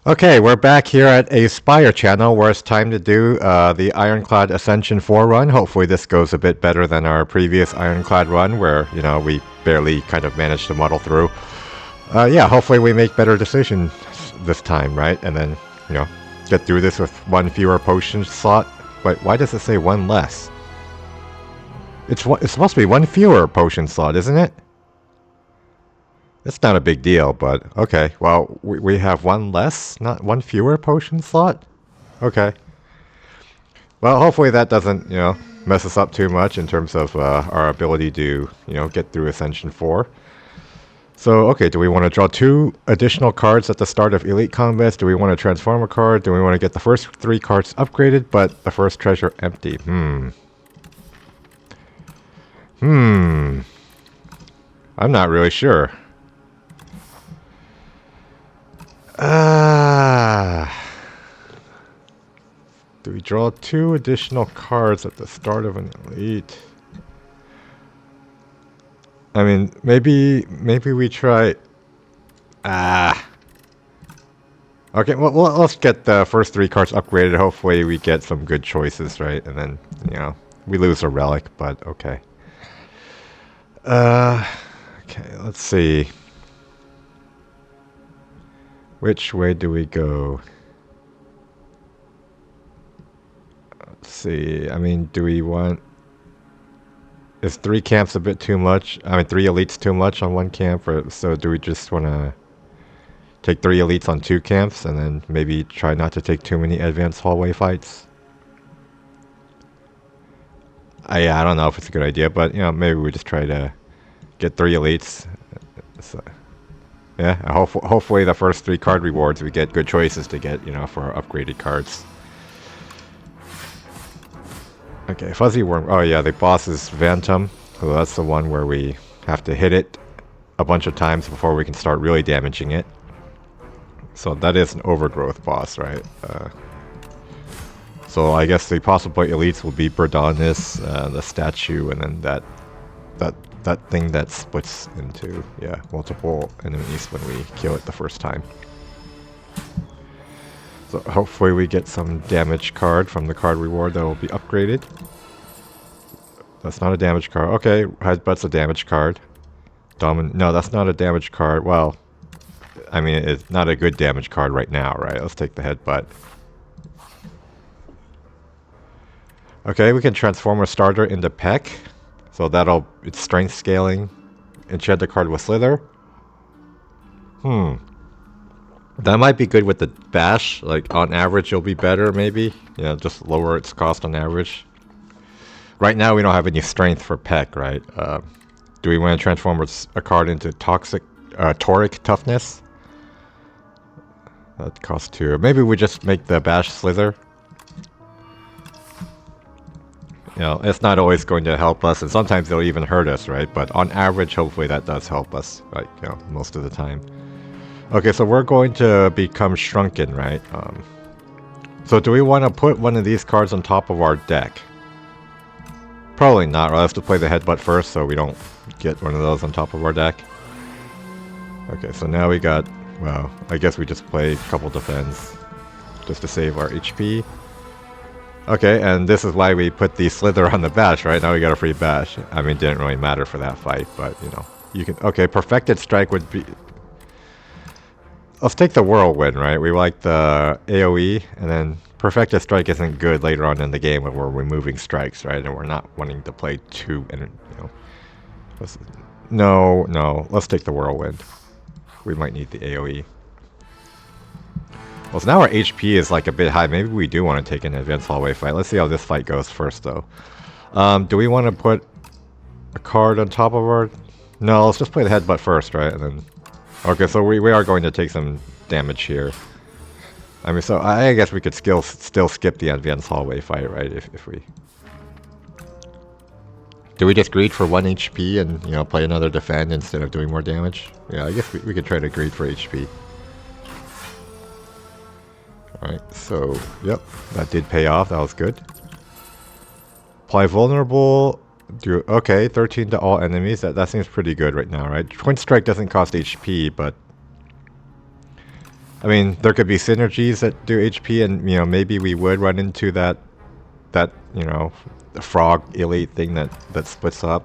Okay, we're back here at a Spire channel where it's time to do the Ironclad Ascension 4 run. Hopefully this goes a bit better than our previous Ironclad run where, we barely kind of managed to muddle through. Yeah, hopefully we make better decisions this time, right? And then, get through this with one fewer potion slot. Wait, why does it say one less? It's supposed to be one fewer potion slot, isn't it? It's not a big deal, but okay. Well, we have one less, not one fewer potion slot? Okay. Well, hopefully that doesn't, mess us up too much in terms of our ability to, get through Ascension 4. So, okay, do we want to draw 2 additional cards at the start of Elite Combats? Do we want to transform a card? Do we want to get the first 3 cards upgraded, but the first treasure empty? I'm not really sure. Do we draw 2 additional cards at the start of an elite? I mean, maybe we try. Okay, well, let's get the first 3 cards upgraded. Hopefully, we get some good choices, right? And then, we lose a relic, but okay. Okay, let's see. Which way do we go? Let's see. I mean, do we want... Is 3 camps a bit too much? I mean, 3 elites too much on 1 camp? So do we just want to take 3 elites on 2 camps and then maybe try not to take too many advanced hallway fights? I don't know if it's a good idea, but, maybe we just try to get 3 elites. So, yeah, hopefully the first 3 card rewards we get good choices to get, for our upgraded cards. Okay, Fuzzy Worm. Oh yeah, the boss is Phantom. So that's the one where we have to hit it a bunch of times before we can start really damaging it. So that is an overgrowth boss, right? So I guess the possible elites will be Berdanis, the statue, and then that thing that splits into multiple enemies when we kill it the first time. So hopefully we get some damage card from the card reward that will be upgraded. That's not a damage card. Okay, Headbutt's a damage card. No, that's not a damage card. Well, I mean, it's not a good damage card right now, right? Let's take the Headbutt. Okay, we can transform a starter into Peck. So it's strength scaling. Enchant the card with Slither. That might be good with the bash. Like, on average, it'll be better, maybe. Just lower its cost on average. Right now, we don't have any strength for Peck, right? Do we want to transform a card into Toric Toughness? That costs 2. Maybe we just make the bash Slither. It's not always going to help us, and sometimes it'll even hurt us, right? But on average, hopefully that does help us, right? Most of the time. Okay, so we're going to become Shrunken, right? So do we want to put one of these cards on top of our deck? Probably not, right? Let's have to play the Headbutt first so we don't get one of those on top of our deck. Okay, so now we got... Well, I guess we just play a couple defense just to save our HP. Okay, and this is why we put the Slither on the bash, right? Now we got a free bash. I mean, it didn't really matter for that fight, but, you can... Okay, Perfected Strike would be... Let's take the Whirlwind, right? We like the AoE, and then Perfected Strike isn't good later on in the game when we're removing strikes, right? And we're not wanting to play 2, No, let's take the Whirlwind. We might need the AoE. Well, so now our HP is like a bit high. Maybe we do want to take an advanced hallway fight. Let's see how this fight goes first, though. Do we want to put a card on top of our... No, let's just play the Headbutt first, right? And then... Okay, so we are going to take some damage here. I mean, so I guess we could still skip the advanced hallway fight, right? If we... Do we just greed for 1 HP and, play another defend instead of doing more damage? Yeah, I guess we could try to greed for HP. Alright, so, yep, that did pay off. That was good. Apply vulnerable... Okay, 13 to all enemies. That seems pretty good right now, right? Twin Strike doesn't cost HP, but I mean, there could be synergies that do HP, and you know, maybe we would run into that you know, the frog elite thing that splits up.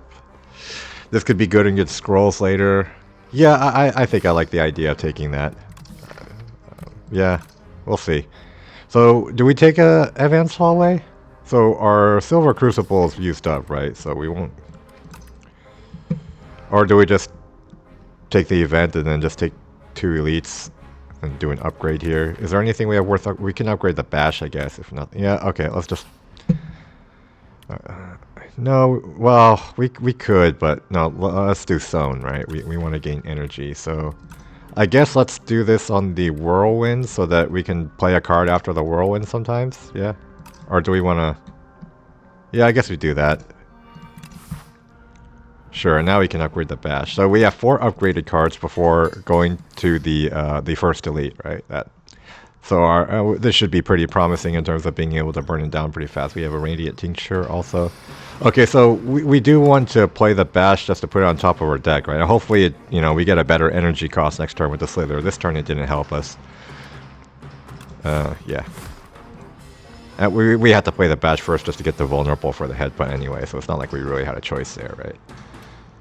This could be good and get scrolls later. Yeah, I think I like the idea of taking that. Yeah, we'll see. So, do we take a advanced hallway? So our silver crucible is used up, right? So we won't. Or do we just take the event and then just take 2 elites and do an upgrade here? Is there anything we have worth? We can upgrade the bash, I guess. If not, yeah. Okay, let's just. No, well, we could, but no. Let's do Sown, right? We want to gain energy, so I guess let's do this on the whirlwind so that we can play a card after the whirlwind sometimes. Yeah, or do we want to? Yeah, I guess we do that. Sure, now we can upgrade the bash. So we have 4 upgraded cards before going to the first elite, right? So our this should be pretty promising in terms of being able to burn it down pretty fast. We have a Radiant Tincture also. Okay, so we do want to play the bash just to put it on top of our deck, right? And hopefully, you know, we get a better energy cost next turn with the Slither. This turn it didn't help us. Yeah. We had to play the bash first just to get the vulnerable for the headbutt anyway, so it's not like we really had a choice there, right?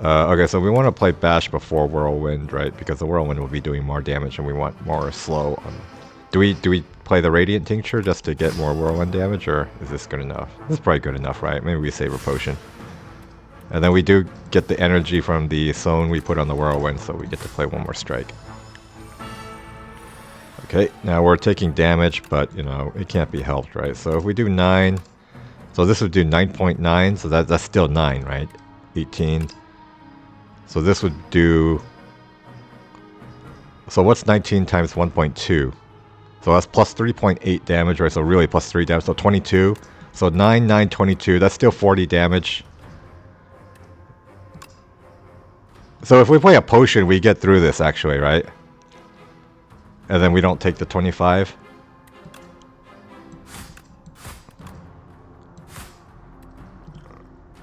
Okay, so we want to play bash before whirlwind, right? Because the whirlwind will be doing more damage, and we want more slow on. Do we play the Radiant Tincture just to get more whirlwind damage, or is this good enough? This is probably good enough, right? Maybe we save a potion. And then we do get the energy from the Sown we put on the whirlwind, so we get to play one more strike. Okay, now we're taking damage, but, you know, it can't be helped, right? So if we do 9, so this would do 9.9, so that's still 9, right? 18. So this would do... So what's 19 times 1.2? So that's plus 3.8 damage, right? So really plus 3 damage, so 22. So 9, 9, 22, that's still 40 damage. So if we play a potion, we get through this actually, right? And then we don't take the 25.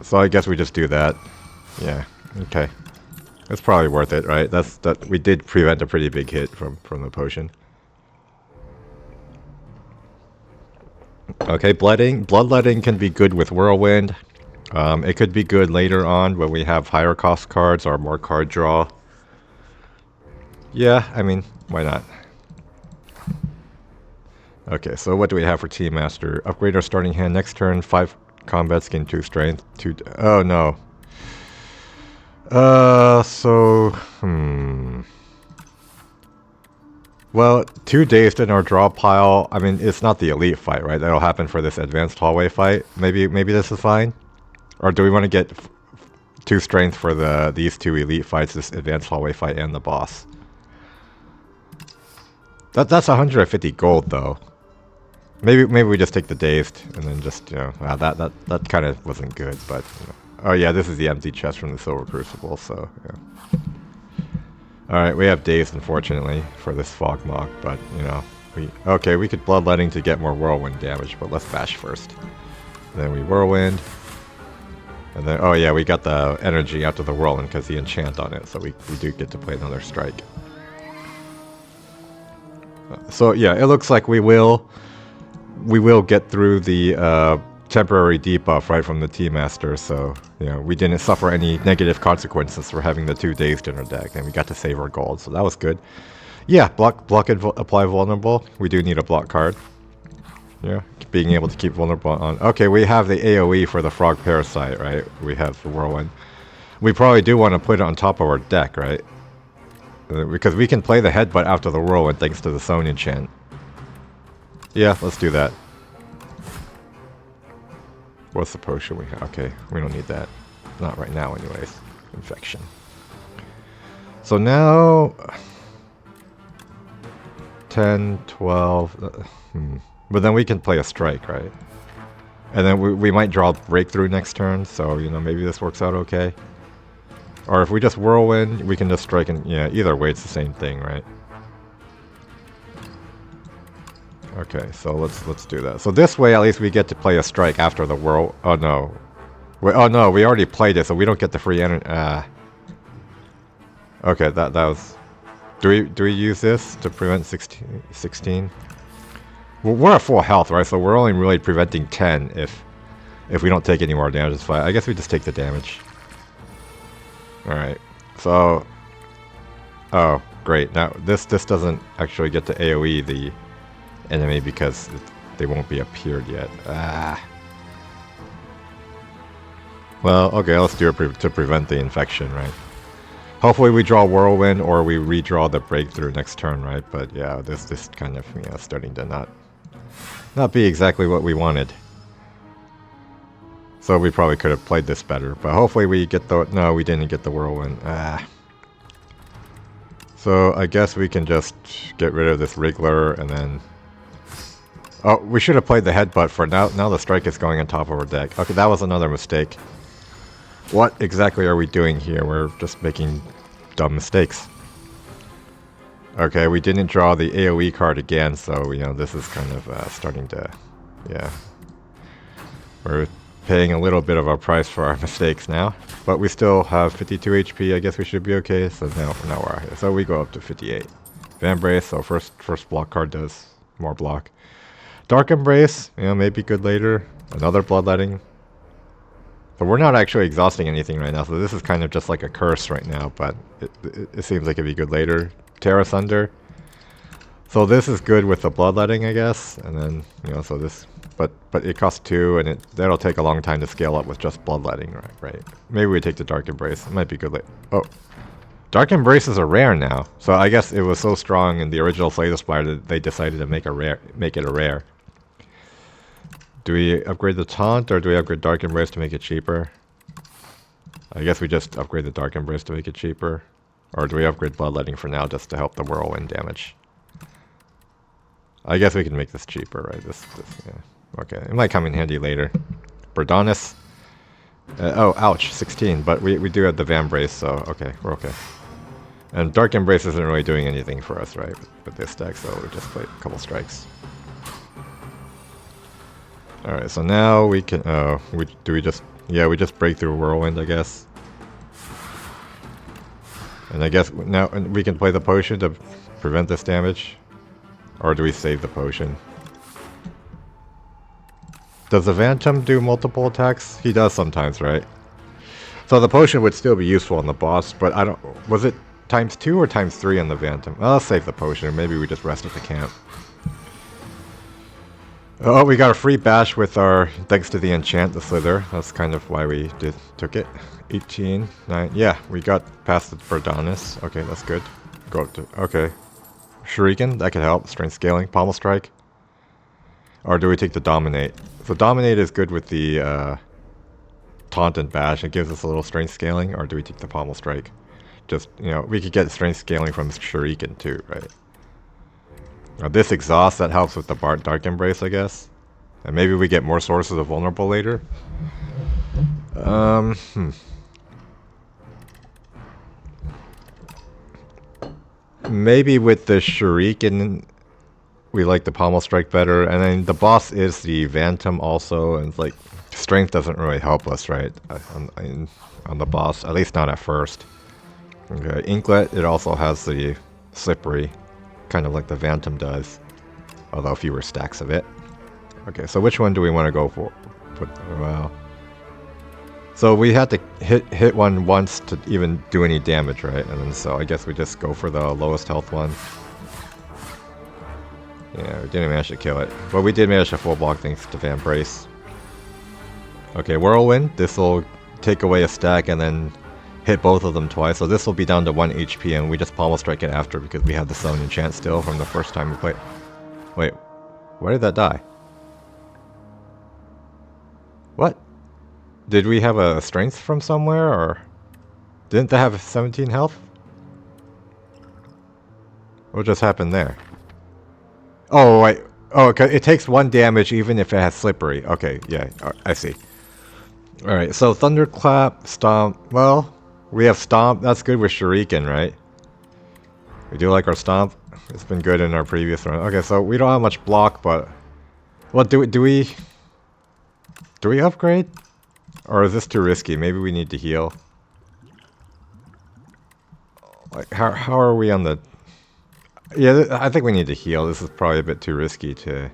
So I guess we just do that. Yeah, okay. That's probably worth it, right? That we did prevent a pretty big hit from the potion. Okay, bloodletting can be good with whirlwind. It could be good later on when we have higher cost cards or more card draw. Yeah, I mean, why not? Okay, so what do we have for Team Master? Upgrade our starting hand next turn. 5 combats, gain 2 strength. 2. Oh no. Well, 2 dazed in our draw pile. I mean, it's not the elite fight, right? That'll happen for this advanced hallway fight. Maybe this is fine. Or do we want to get 2 strength for these 2 elite fights, this advanced hallway fight and the boss? That's 150 gold though. Maybe we just take the dazed and then just, you know, wow, that kind of wasn't good, but you know. Oh yeah, this is the empty chest from the Silver Crucible, so yeah. Alright, we have dazed unfortunately for this fog mock, but you know, we could bloodletting to get more whirlwind damage, but let's bash first. Then we whirlwind. And then oh yeah, we got the energy after the whirlwind because the enchant on it, so we do get to play another strike. So yeah, it looks like we will get through the temporary debuff right from the Team Master, so you know we didn't suffer any negative consequences for having the 2 dazed in our deck, and we got to save our gold, so that was good. Yeah, block and apply vulnerable. We do need a block card. Yeah, being able to keep vulnerable on. Okay, we have the AoE for the frog parasite, right? We have the whirlwind. We probably do want to put it on top of our deck, right? Because we can play the headbutt after the whirlwind thanks to the Sown enchant. Yeah, let's do that. What's the potion we have? Okay, we don't need that. Not right now anyways. Infection. So now... 10, 12... But then we can play a strike, right? And then we might draw breakthrough next turn, so, you know, maybe this works out okay. Or if we just whirlwind, we can just strike, and yeah, either way it's the same thing, right? Okay, so let's do that. So this way, at least we get to play a strike after the whirl. Oh no, oh no, we already played it, so we don't get the free energy. Okay, that was. Do we use this to prevent 16? Well, we're at full health, right? So we're only really preventing 10 if we don't take any more damage. It's fine. I guess we just take the damage. All right. So, oh, great. Now this doesn't actually get to AoE the enemy because they won't be appeared yet. Ah. Well, okay. Let's do it to prevent the infection, right? Hopefully we draw Whirlwind or we redraw the Breakthrough next turn, right? But yeah, this kind of starting to not be exactly what we wanted. So we probably could have played this better, but hopefully we get the... No, we didn't get the Whirlwind. Ah. So I guess we can just get rid of this Wriggler and then... Oh, we should have played the Headbutt for now. Now the Strike is going on top of our deck. Okay, that was another mistake. What exactly are we doing here? We're just making dumb mistakes. Okay, we didn't draw the AoE card again, so, this is kind of starting to... Yeah. We're paying a little bit of a price for our mistakes now. But we still have 52 HP. I guess we should be okay. So now we're out here. So we go up to 58. Vambrace, so first block card does more block. Dark Embrace, maybe good later. Another Bloodletting. But we're not actually exhausting anything right now, so this is kind of just like a curse right now, but it seems like it'd be good later. Terra Thunder. So this is good with the Bloodletting, I guess, and then, so this... But it costs 2, and that'll take a long time to scale up with just Bloodletting, right? Maybe we take the Dark Embrace. It might be good later. Oh. Dark Embrace is a rare now, so I guess it was so strong in the original Slay the Spire that they decided to make it a rare. Do we upgrade the Taunt, or do we upgrade Dark Embrace to make it cheaper? I guess we just upgrade the Dark Embrace to make it cheaper. Or do we upgrade Bloodletting for now just to help the Whirlwind damage? I guess we can make this cheaper, right? Yeah. Okay, it might come in handy later. Burdonis. Oh, ouch, 16. But we do have the Vambrace, so okay, we're okay. And Dark Embrace isn't really doing anything for us, right? With this deck, so we just played a couple strikes. Alright, so now we can... we just break through Whirlwind, I guess. And I guess now we can play the potion to prevent this damage. Or do we save the potion? Does the Phantom do multiple attacks? He does sometimes, right? So the potion would still be useful on the boss, but I don't... Was it ×2 or ×3 on the Phantom? Well, let's save the potion. Maybe we just rest at the camp. Oh, we got a free bash with our, thanks to the enchant, the Slither. That's kind of why we took it. 18, 9, yeah, we got past the Burdonis. Okay, that's good. Go up to, okay. Shuriken, that could help. Strength scaling, Pommel Strike. Or do we take the Dominate? So Dominate is good with the Taunt and Bash. It gives us a little strength scaling. Or do we take the Pommel Strike? Just, we could get strength scaling from Shuriken too, right? This exhaust, that helps with the Dark Embrace, I guess. And maybe we get more sources of vulnerable later. Maybe with the Shuriken, we like the Pommel Strike better. And then the boss is the Phantom also. And it's like, strength doesn't really help us, right? On the boss, at least not at first. Okay, Inklet, it also has the Slippery. Kind of like the Phantom does, although fewer stacks of it. Okay, so which one do we want to go for? Well, so we had to hit one once to even do any damage, right? And then so I guess we just go for the lowest health one. Yeah, we didn't manage to kill it, but we did manage to full block thanks to Vambrace. Okay, Whirlwind. This will take away a stack and then hit both of them twice, so this will be down to 1 HP, and we just Pommel Strike it after because we had the Summon Enchant still from the first time we played. Wait, why did that die? What? Did we have a strength from somewhere, or didn't they have 17 health? What just happened there? Oh, wait. Oh, okay. It takes 1 damage even if it has Slippery. Okay, yeah, I see. Alright, so Thunderclap, Stomp, well... We have Stomp. That's good with Shuriken, right? We do like our Stomp. It's been good in our previous run. Okay, so we don't have much block, but... Well, do we upgrade? Or is this too risky? Maybe we need to heal. Like, how are we on the... Yeah, I think we need to heal. This is probably a bit too risky to...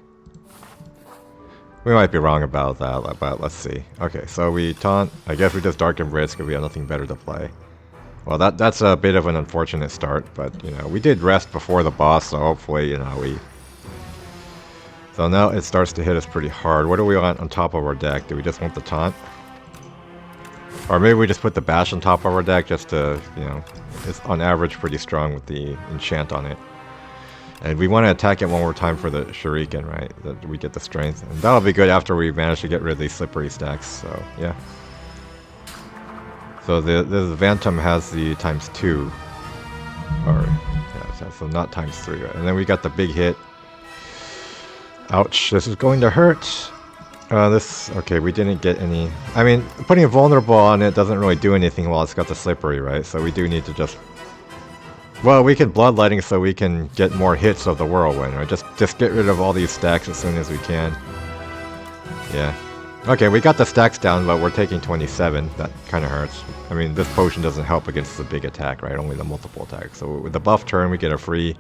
We might be wrong about that, but let's see. Okay, so we taunt. I guess we just Dark Embrace because we have nothing better to play. Well, that's a bit of an unfortunate start, but, you know, we did rest before the boss, so hopefully, you know, we... So now it starts to hit us pretty hard. What do we want on top of our deck? Do we just want the taunt? Or maybe we just put the bash on top of our deck just to, you know... It's on average pretty strong with the enchant on it. And we want to attack it one more time for the Shuriken, right? That we get the strength. And that'll be good after we manage to get rid of these slippery stacks, so yeah. So the Vantum has the ×2. Or, yeah, so not ×3, right? And then we got the big hit. Ouch, this is going to hurt. Okay, we didn't get any... I mean, putting vulnerable on it doesn't really do anything while it's got the slippery, right? So we do need to just... Well, we can bloodlighting so we can get more hits of the whirlwind, right? Just get rid of all these stacks as soon as we can. Yeah. Okay, we got the stacks down, but we're taking 27. That kind of hurts. I mean, this potion doesn't help against the big attack, right? Only the multiple attack. So with the buff turn, we get a free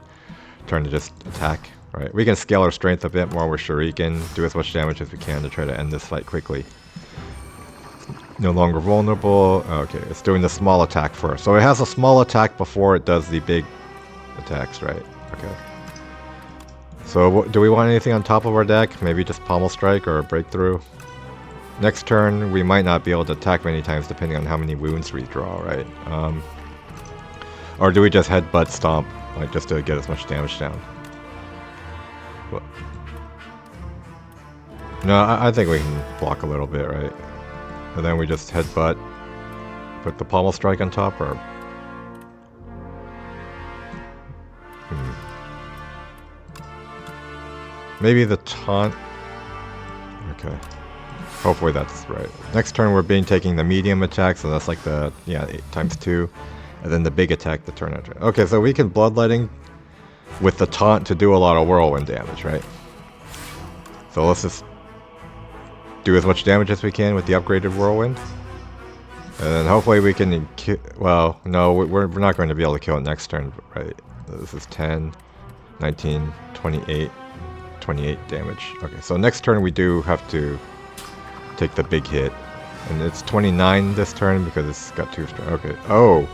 turn to just attack. Right, we can scale our strength a bit more with Shuriken, do as much damage as we can to try to end this fight quickly. No longer vulnerable. Okay, it's doing the small attack first. So it has a small attack before it does the big attacks, right? Okay. So do we want anything on top of our deck? Maybe just Pommel Strike or a Breakthrough? Next turn, we might not be able to attack many times depending on how many wounds we draw, right? Or do we just Headbutt Stomp, like just to get as much damage down? No, I think we can block a little bit, right? And then we just headbutt, put the Pommel Strike on top, or... Maybe the taunt... Okay. Hopefully that's right. Next turn we're taking the medium attack, so that's like the, yeah, 8×2. And then the big attack, the turn after. Okay, so we can Bloodlighting with the taunt to do a lot of whirlwind damage, right? So let's just do as much damage as we can with the upgraded whirlwind. And then hopefully we can well, no, we're not going to be able to kill it next turn, right? This is 10, 19, 28, 28 damage. Okay, so next turn we do have to take the big hit. And it's 29 this turn because it's got 2 strength. Okay. Oh,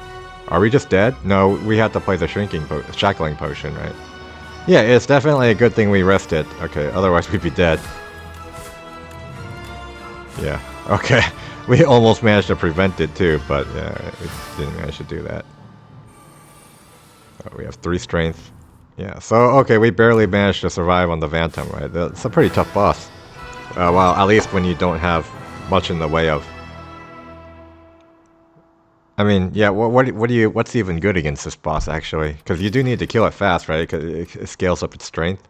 are we just dead? No, we have to play the shackling potion, right? Yeah, it's definitely a good thing we rested. Okay, otherwise we'd be dead. Yeah, okay. We almost managed to prevent it too, but yeah, we didn't manage to do that. We have 3 strength. Yeah, so okay, we barely managed to survive on the Vantum, right? It's a pretty tough boss. Well, at least when you don't have much in the way of... I mean, yeah, what's even good against this boss, actually? Because you do need to kill it fast, right? Because it scales up its strength.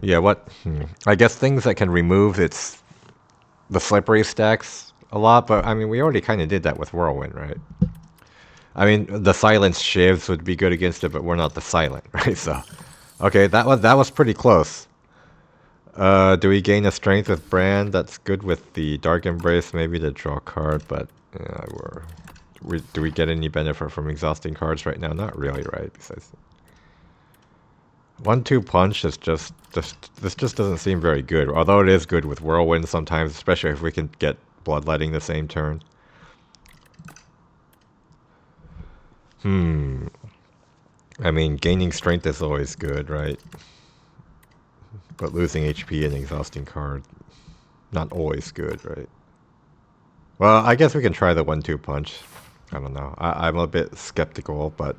Yeah, what? I guess things that can remove the slippery stacks a lot, but I mean, we already kind of did that with Whirlwind, right? I mean, the Silence Shivs would be good against it, but we're not the Silent, right? So, okay, that was pretty close. Do we gain a strength with Brand? That's good with the Dark Embrace, maybe to draw a card, but do we get any benefit from exhausting cards right now? Not really, right? Besides, 1-2 punch is this just doesn't seem very good. Although it is good with Whirlwind sometimes, especially if we can get Bloodlighting the same turn. I mean, gaining strength is always good, right? But losing HP and exhausting card, not always good, right? Well, I guess we can try the 1-2 punch. I don't know. I'm a bit skeptical, but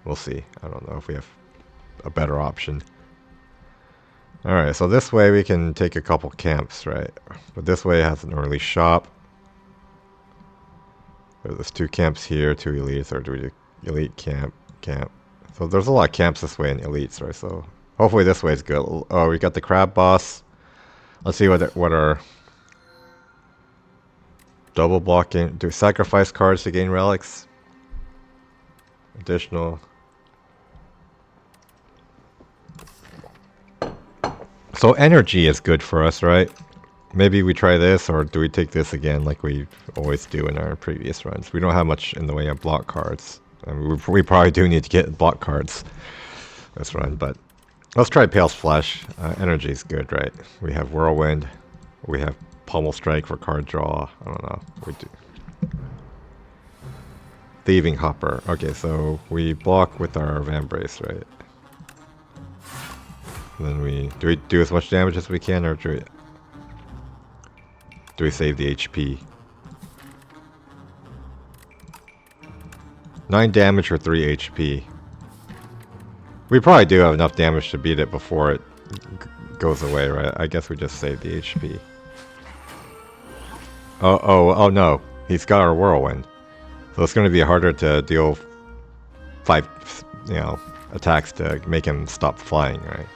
we'll see. I don't know if we have a better option. Alright, so this way we can take a couple camps, right? But this way it has an early shop. There's 2 camps here, 2 elites, or do we do elite camp? So there's a lot of camps this way in elites, right? So hopefully this way is good. Oh, we got the crab boss. Let's see what our double blocking. Do sacrifice cards to gain relics. Additional. So energy is good for us, right? Maybe we try this, or do we take this again like we always do in our previous runs? We don't have much in the way of block cards. I mean, we probably do need to get block cards this run, but let's try Pale's Flesh. Energy is good, right? We have Whirlwind. We have Pommel Strike for card draw. I don't know. We do. Thieving Hopper. Okay, so we block with our Vambrace, right? And then we do as much damage as we can, or do we save the HP? 9 damage for 3 HP. We probably do have enough damage to beat it before it goes away, right? I guess we just save the HP. Oh no. He's got our Whirlwind. So it's going to be harder to deal 5, attacks to make him stop flying, right?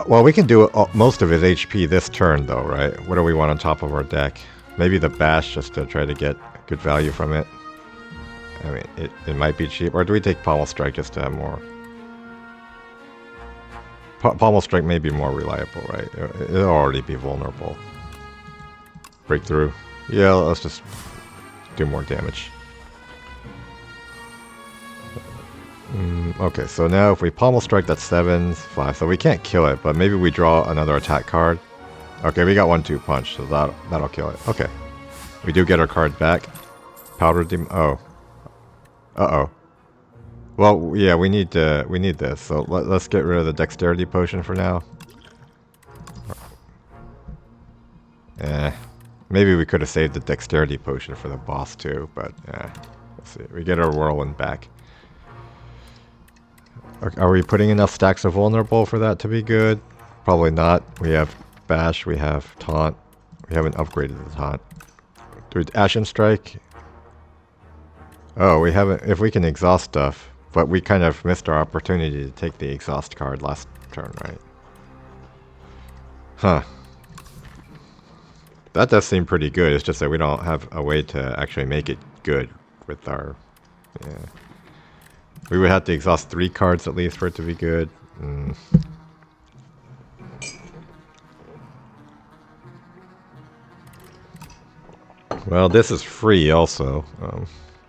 Well, we can do most of his HP this turn, though, right? What do we want on top of our deck? Maybe the Bash, just to try to get good value from it. I mean, it might be cheap. Or do we take Pommel Strike just to have more? Pommel Strike may be more reliable, right? It'll already be vulnerable. Breakthrough. Yeah, let's just do more damage. Okay, so now if we Pommel Strike, that's 7, 5. So we can't kill it, but maybe we draw another attack card. Okay, we got 1-2 punch, so that'll kill it. Okay. We do get our card back. Powder Demon. Oh. Uh-oh. Well, yeah, we need this. So let's get rid of the Dexterity Potion for now. Maybe we could have saved the Dexterity Potion for the boss too, but let's see. We get our Whirlwind back. Are we putting enough stacks of Vulnerable for that to be good? Probably not. We have Bash, we have Taunt. We haven't upgraded the Taunt. Do we Ashen Strike? Oh, we haven't. If we can exhaust stuff, but we kind of missed our opportunity to take the exhaust card last turn, right? Huh. That does seem pretty good. It's just that we don't have a way to actually make it good with our... Yeah. We would have to exhaust 3 cards at least for it to be good. Well, this is free also.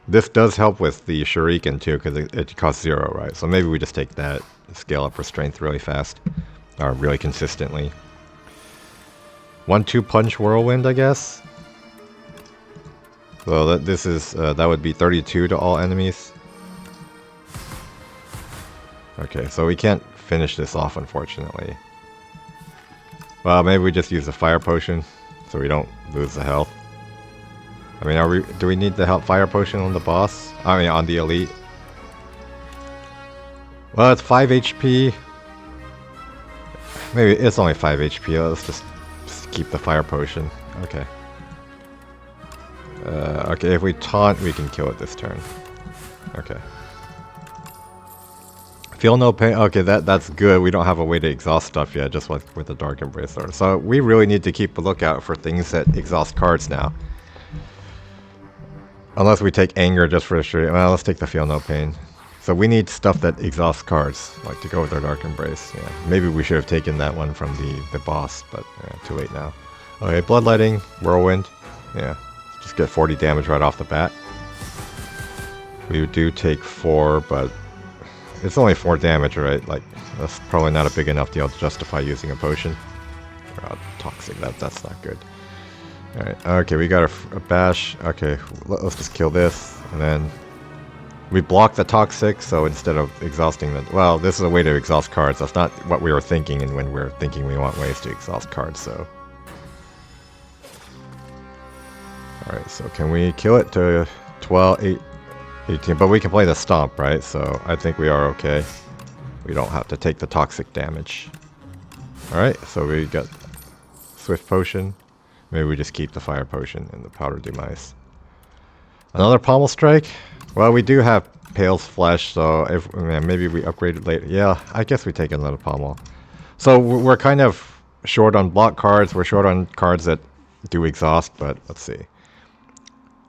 This does help with the Shuriken too, because it costs 0, right? So maybe we just take that, scale up for strength really fast, or really consistently. 1-2 punch Whirlwind, I guess. So this is that would be 32 to all enemies. Okay, so we can't finish this off, unfortunately. Well, maybe we just use the Fire Potion, so we don't lose the health. I mean, do we need the Fire Potion on the boss? I mean, on the Elite? Well, it's 5 HP. Maybe it's only 5 HP. Let's just keep the Fire Potion. Okay. Okay, if we taunt, we can kill it this turn. Okay. Feel no pain. Okay, that's good. We don't have a way to exhaust stuff yet, just with the Dark Embrace Sword. So we really need to keep a lookout for things that exhaust cards now. Unless we take Anger just for a straight. Well, let's take the Feel No Pain. So we need stuff that exhausts cards, like to go with our Dark Embrace. Yeah, maybe we should have taken that one from the boss, but too late now. Okay, Bloodletting, Whirlwind. Yeah, just get 40 damage right off the bat. We do take 4, but it's only 4 damage, right? Like, that's probably not a big enough deal to justify using a potion. Toxic, that's not good. Alright, okay, we got a Bash. Okay, let's just kill this, and then we block the Toxic, so instead of exhausting the... Well, this is a way to exhaust cards. That's not what we were thinking, and when we were thinking we want ways to exhaust cards, so... Alright, so can we kill it to 12, 18? But we can play the Stomp, right? So I think we are okay. We don't have to take the Toxic damage. Alright, so we got Swift Potion. Maybe we just keep the Fire Potion and the Powder Demise. Another Pommel Strike? Well, we do have Pale's Flesh, so if maybe we upgrade it later. Yeah, I guess we take another Pommel. So we're kind of short on block cards. We're short on cards that do exhaust, but let's see.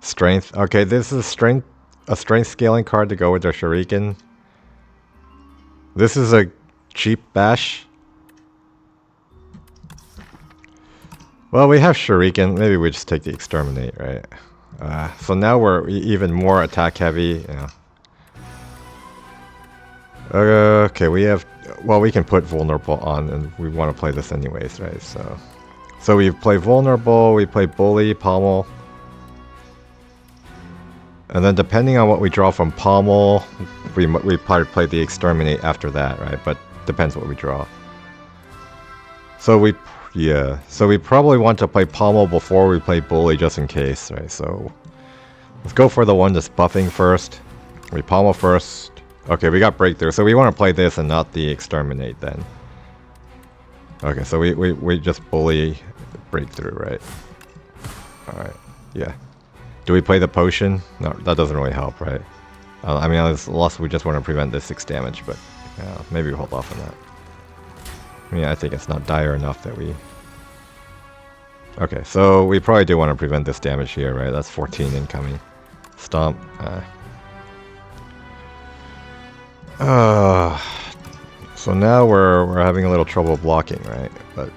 Strength. Okay, this is a strength scaling card to go with our Shuriken. This is a cheap Bash. Well, we have Shuriken. Maybe we just take the Exterminate, right? So now we're even more attack heavy. Yeah. Okay, we have... Well, we can put Vulnerable on, and we want to play this anyways, right? So we play Vulnerable, we play Bully, Pommel. And then depending on what we draw from Pommel, we probably play the Exterminate after that, right? But depends what we draw. So we probably want to play Pommel before we play Bully just in case, right? So let's go for the one that's buffing first. We Pommel first. Okay, we got Breakthrough, so we want to play this and not the Exterminate then. Okay, so we just Bully Breakthrough, right? Alright, yeah. Do we play the Potion? No, that doesn't really help, right? I mean, unless we just want to prevent this 6 damage, but maybe we hold off on that. I mean, I think it's not dire enough that we... Okay, so we probably do want to prevent this damage here, right? That's 14 incoming. Stomp. So now we're having a little trouble blocking, right? But,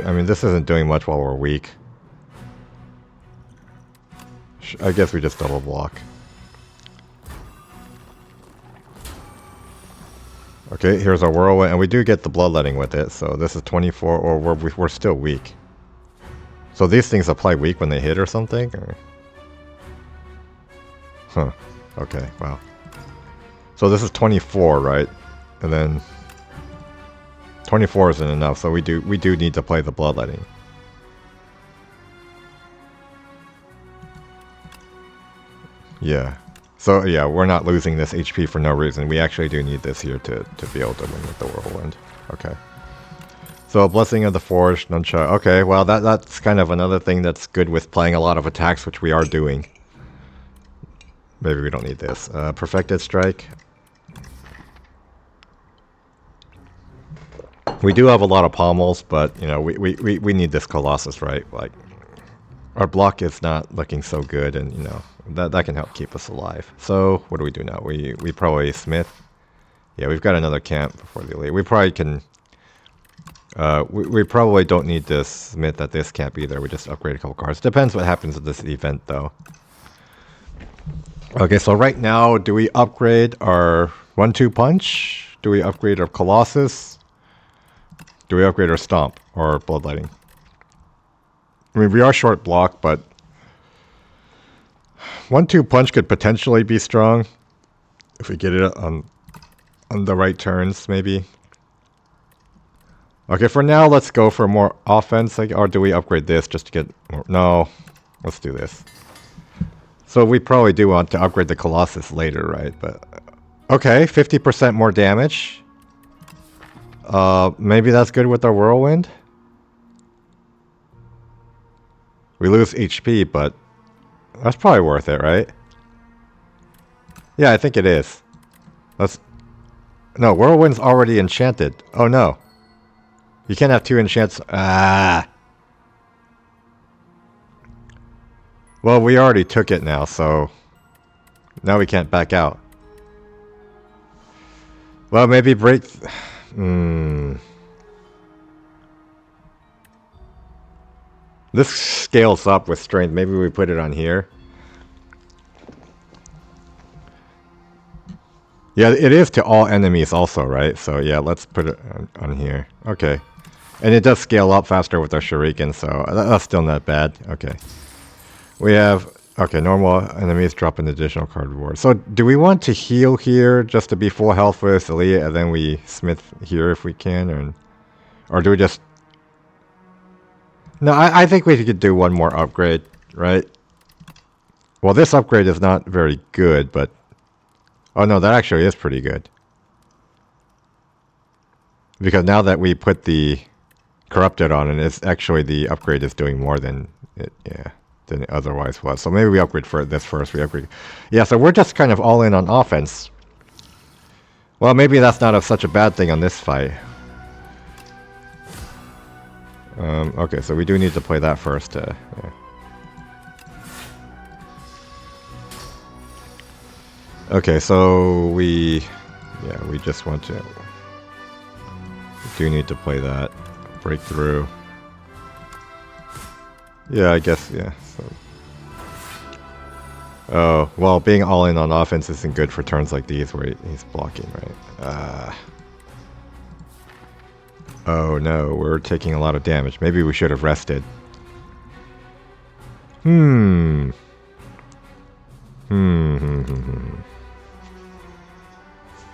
I mean, this isn't doing much while we're weak. I guess we just double block. Okay, here's our Whirlwind, and we do get the Bloodletting with it, so this is 24, or we're still weak. So these things apply weak when they hit or something? Or? Huh. Okay, wow. So this is 24, right? And then 24 isn't enough, so we do need to play the Bloodletting. Yeah. So yeah, we're not losing this HP for no reason. We actually do need this here to be able to win with the Whirlwind. Okay. So Blessing of the Forge, Nuncha. Okay, well that's kind of another thing that's good with playing a lot of attacks, which we are doing. Maybe we don't need this. Perfected Strike. We do have a lot of pommels, but you know we need this Colossus, right? Like our block is not looking so good, and you know that can help keep us alive. So what do we do now? We probably Smith. Yeah, we've got another camp before the elite. We probably can. We probably don't need this Smith at this camp either. We just upgrade a couple cards. Depends what happens at this event though. Okay, so right now, do we upgrade our 1-2 punch? Do we upgrade our Colossus? Do we upgrade our Stomp or Bloodletting? I mean, we are short block, but 1-2 punch could potentially be strong if we get it on the right turns, maybe. Okay, for now, let's go for more offense, or do we upgrade this just to get more? No, let's do this. So we probably do want to upgrade the Colossus later, right? But okay, 50% more damage. Maybe that's good with our Whirlwind. We lose HP, but that's probably worth it, right? Yeah, I think it is. No, Whirlwind's already enchanted. Oh no. You can't have 2 enchants. Well, we already took it now, so now we can't back out. Well, maybe break... This scales up with strength. Maybe we put it on here. Yeah, it is to all enemies also, right? So yeah, let's put it on here. Okay. And it does scale up faster with our Shuriken, so that's still not bad. Okay. We have... Okay, normal enemies drop an additional card reward. So do we want to heal here just to be full health for this elite, and then we Smith here if we can? Or do we just... No, I think we could do one more upgrade, right? Well, this upgrade is not very good, but... Oh no, that actually is pretty good. Because now that we put the Corrupted on, and it's actually the upgrade is doing more than it, than it otherwise was. So maybe we upgrade for this first. We upgrade. Yeah, so we're just kind of all in on offense. Well, maybe that's not such a bad thing on this fight. Okay, so we do need to play that first. Yeah. Okay, so we just want to... We do need to play that. Breakthrough. Yeah, I guess, yeah. So. Oh, well, being all in on offense isn't good for turns like these where he's blocking, right? Oh no, we're taking a lot of damage. Maybe we should have rested. Hmm.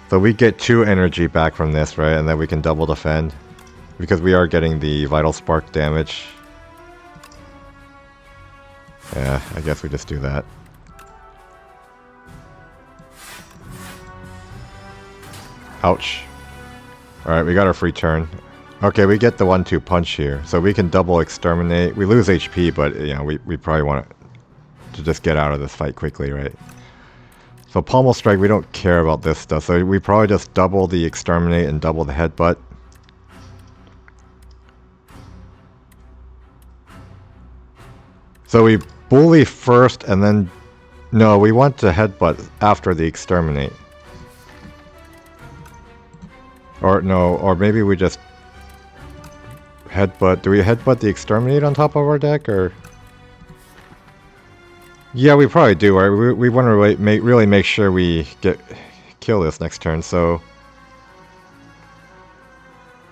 So we get 2 energy back from this, right? And then we can double defend. Because we are getting the Vital Spark damage. Yeah, I guess we just do that. Ouch. Alright, we got our free turn. Okay, we get the 1-2 punch here. So we can double exterminate. We lose HP, but you know, we probably want to just get out of this fight quickly, right? So Pommel Strike, we don't care about this stuff. So we probably just double the exterminate and double the headbutt. So we bully first and then... No, we want to headbutt after the exterminate. Or no, or maybe we just... Headbutt... Do we headbutt the exterminate on top of our deck, or... Yeah, we probably do, right? We want to really make sure we kill this next turn, so...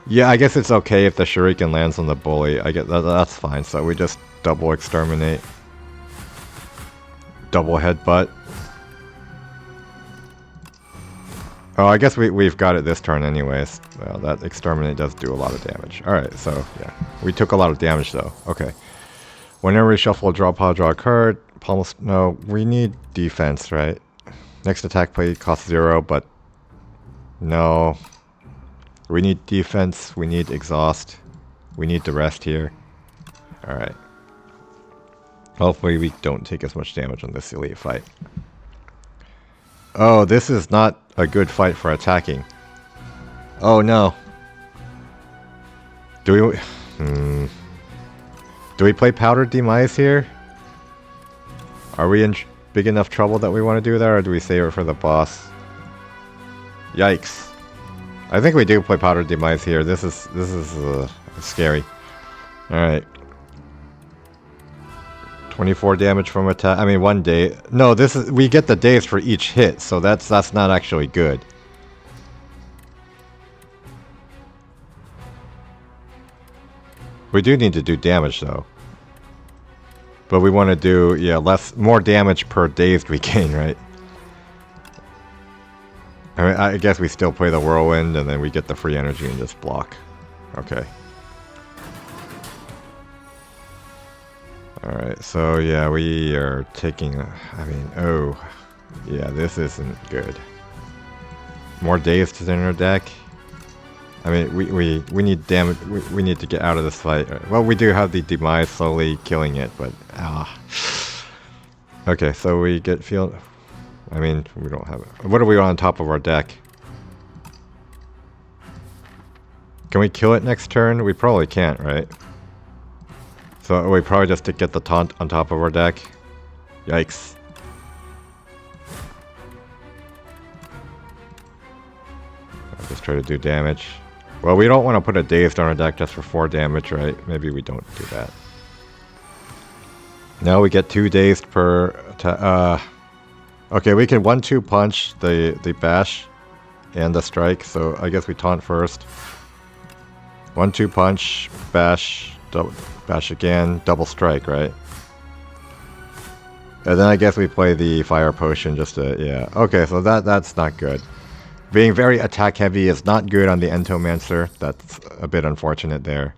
Yeah, I guess it's okay if the Shuriken lands on the bully. I get that's fine, so we just double exterminate. Double headbutt. Oh, I guess we've got it this turn anyways. Well, that exterminate does do a lot of damage. Alright, so yeah. We took a lot of damage though. Okay. Whenever we shuffle, draw a card. No, we need defense, right? Next attack play costs 0, but no. We need defense, we need exhaust. We need the rest here. Alright. Hopefully we don't take as much damage on this elite fight. Oh, this is not a good fight for attacking. Oh no. Do we play Powdered Demise here? Are we in big enough trouble that we want to do that, or do we save it for the boss? Yikes. I think we do play Powdered Demise here. This is scary. Alright. 24 damage from attack. I mean, 1 day. No, this is... We get the days for each hit, so that's not actually good. We do need to do damage, though. But we want to do, yeah, more damage per dazed we gain, right? I mean, I guess we still play the Whirlwind, and then we get the free energy and just block. Okay. Alright, so yeah, we are taking... I mean, oh. Yeah, this isn't good. More dazed in our deck. I mean, we need damage. We need to get out of this fight. Well, we do have the Demise slowly killing it, but... Okay, so we get field... I mean, we don't have it. What are we on top of our deck? Can we kill it next turn? We probably can't, right? So we probably just to get the taunt on top of our deck. Yikes. I'll just try to do damage. Well, we don't want to put a dazed on our deck just for 4 damage, right? Maybe we don't do that. Now we get 2 dazed per... Okay, we can 1-2 punch the bash and the strike, so I guess we taunt first. 1-2 punch, bash, bash again, double strike, right? And then I guess we play the fire potion just to, yeah. Okay, so that's not good. Being very attack heavy is not good on the Entomancer. That's a bit unfortunate there.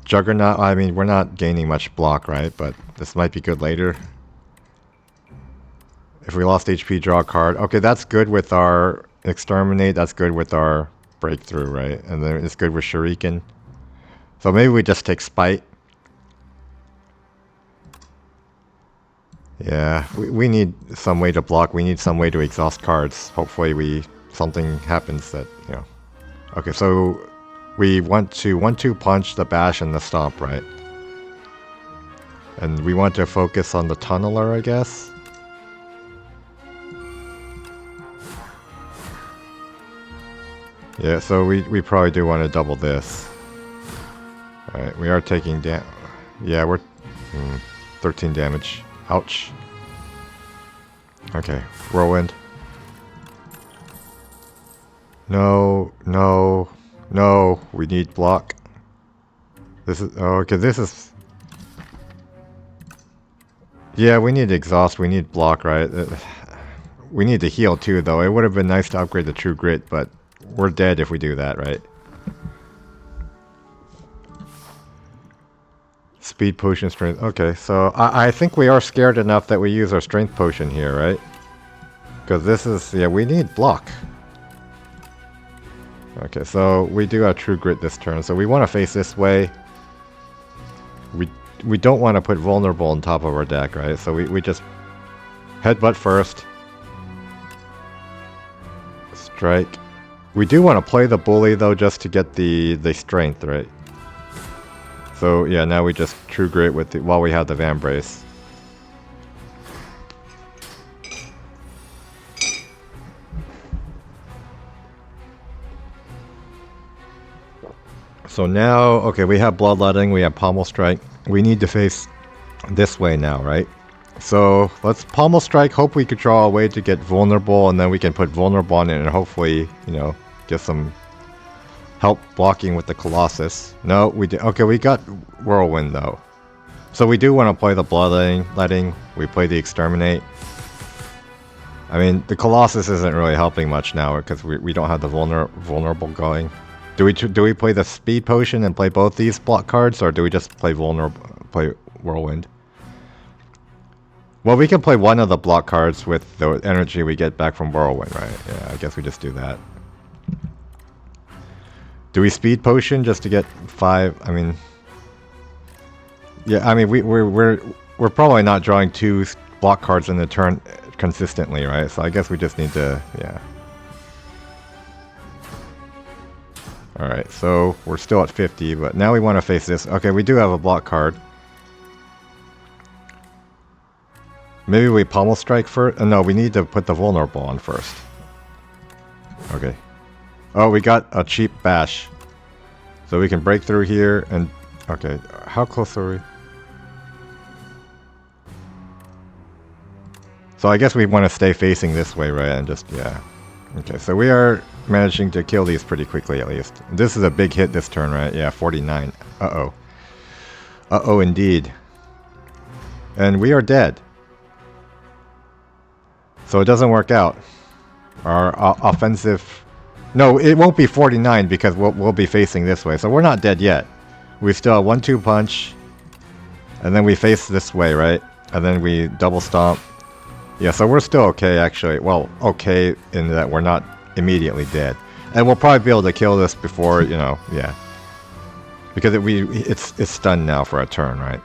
Juggernaut, I mean, we're not gaining much block, right? But this might be good later. If we lost HP, draw a card. Okay, that's good with our Exterminate. That's good with our Breakthrough, right? And then it's good with Shuriken. So maybe we just take Spite. Yeah, we need some way to block. We need some way to exhaust cards. Hopefully something happens that, you know. Okay, so we want to 1-2 punch the bash and the stomp, right? And we want to focus on the tunneler, I guess. Yeah, so we probably do want to double this. Alright, we are taking down... Yeah, we're... 13 damage. Ouch. Okay, whirlwind. No, no, no. We need block. This is... Oh, okay, this is... Yeah, we need exhaust. We need block, right? We need to heal too, though. It would have been nice to upgrade the True Grit, but we're dead if we do that, right? Speed potion, strength. Okay, so I think we are scared enough that we use our strength potion here, right? Because this is... Yeah, we need block. Okay, so we do have True Grit this turn, so we want to face this way. We don't want to put vulnerable on top of our deck, right? So we just headbutt first. Strike. We do want to play the bully though, just to get the strength, right? So yeah, now we just True Grit with the while we have the Vambrace. So now, okay, we have Bloodletting, we have Pommel Strike. We need to face this way now, right? So let's Pommel Strike, hope we could draw a way to get vulnerable, and then we can put vulnerable on it and hopefully, you know, get some help blocking with the Colossus. No, we did. Okay, we got Whirlwind though. So we do want to play the Bloodletting, we play the Exterminate. I mean, the Colossus isn't really helping much now because we don't have the vulnerable going. Do we play the Speed Potion and play both these block cards, or do we just play Whirlwind? Well, we can play one of the block cards with the energy we get back from Whirlwind, right? Yeah, I guess we just do that. Do we Speed Potion just to get 5? I mean, yeah, I mean we're probably not drawing 2 block cards in the turn consistently, right? So I guess we just need to, yeah. Alright, so we're still at 50, but now we want to face this. Okay, we do have a block card. Maybe we Pommel Strike first? No, we need to put the vulnerable on first. Okay. Oh, we got a cheap bash. So we can break through here and... Okay, how close are we? So I guess we want to stay facing this way, right? And just, yeah. Okay, so we are managing to kill these pretty quickly at least. This is a big hit this turn, right? Yeah, 49. Uh-oh. Uh-oh indeed. And we are dead. So it doesn't work out. Our offensive... No, it won't be 49 because we'll be facing this way. So we're not dead yet. We still have 1-2 punch. And then we face this way, right? And then we double stomp. Yeah, so we're still okay actually. Well, okay in that we're not immediately dead. And we'll probably be able to kill this before, you know, yeah. Because it's stunned now for a turn, right?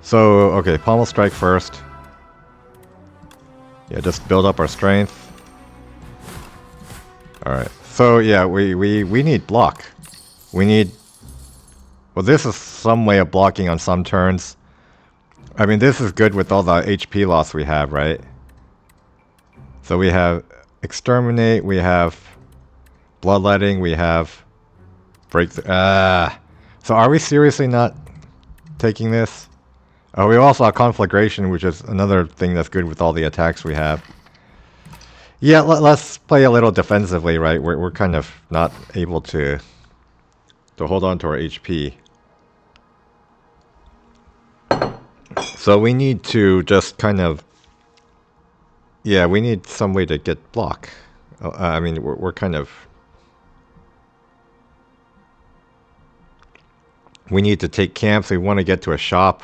So, okay, Pommel Strike first. Yeah, just build up our strength. Alright, so yeah, we need block. We need... Well, this is some way of blocking on some turns. I mean, this is good with all the HP loss we have, right? So we have Exterminate, we have Bloodletting, we have Breakthrough. So are we seriously not taking this? Oh, we also have Conflagration, which is another thing that's good with all the attacks we have. Yeah, let's play a little defensively, right? We're kind of not able to hold on to our HP. So we need to just kind of... Yeah, we need some way to get block. I mean, we're kind of... We need to take camps. We want to get to a shop.